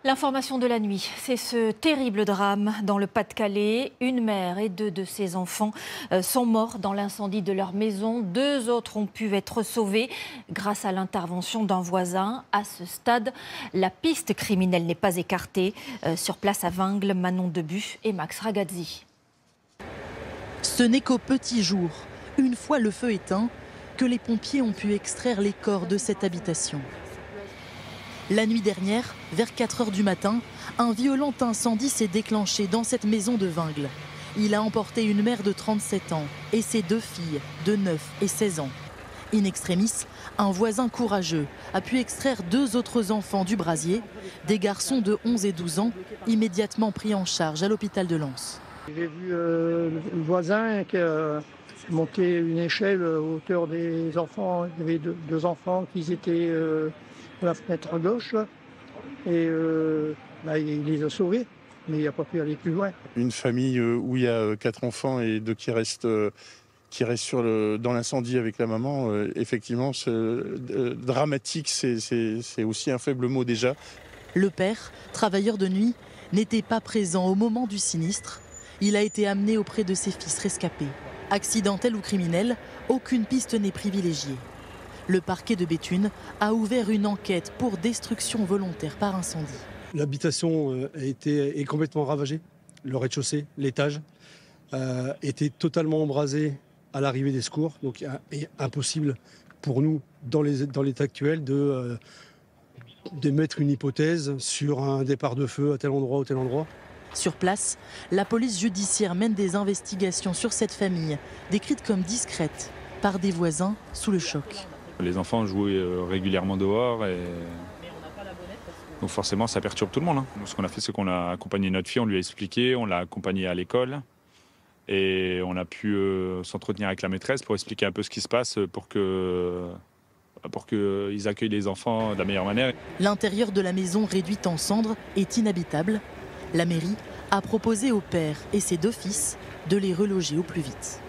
L'information de la nuit, c'est ce terrible drame dans le Pas-de-Calais. Une mère et deux de ses enfants sont morts dans l'incendie de leur maison. Deux autres ont pu être sauvés grâce à l'intervention d'un voisin. À ce stade, la piste criminelle n'est pas écartée. Sur place à Vingles, Manon Debu et Max Ragazzi. Ce n'est qu'au petit jour, une fois le feu éteint, que les pompiers ont pu extraire les corps de cette habitation. La nuit dernière, vers 4 h du matin, un violent incendie s'est déclenché dans cette maison de Vingles. Il a emporté une mère de 37 ans et ses deux filles de 9 et 16 ans. In extremis, un voisin courageux a pu extraire deux autres enfants du brasier, des garçons de 11 et 12 ans, immédiatement pris en charge à l'hôpital de Lens. J'ai vu le voisin qui a monté une échelle à hauteur des enfants. Il y avait deux enfants qui étaient à la fenêtre gauche et il les a sauvés, mais il n'a pas pu aller plus loin. Une famille où il y a 4 enfants et 2 qui restent dans l'incendie avec la maman, effectivement, dramatique, c'est aussi un faible mot déjà. Le père, travailleur de nuit, n'était pas présent au moment du sinistre. Il a été amené auprès de ses fils rescapés. Accidentel ou criminel, aucune piste n'est privilégiée. Le parquet de Béthune a ouvert une enquête pour destruction volontaire par incendie. L'habitation est complètement ravagée. Le rez-de-chaussée, l'étage, était totalement embrasé à l'arrivée des secours. Donc il est impossible pour nous, dans l'état actuel, de mettre une hypothèse sur un départ de feu à tel endroit ou tel endroit. Sur place, la police judiciaire mène des investigations sur cette famille, décrite comme discrète par des voisins sous le choc. Les enfants jouaient régulièrement dehors et donc forcément ça perturbe tout le monde. Ce qu'on a fait, c'est qu'on a accompagné notre fille, on lui a expliqué, on l'a accompagnée à l'école et on a pu s'entretenir avec la maîtresse pour expliquer un peu ce qui se passe pour qu'ils accueillent les enfants de la meilleure manière. L'intérieur de la maison réduite en cendres est inhabitable. La mairie a proposé au père et ses deux fils de les reloger au plus vite.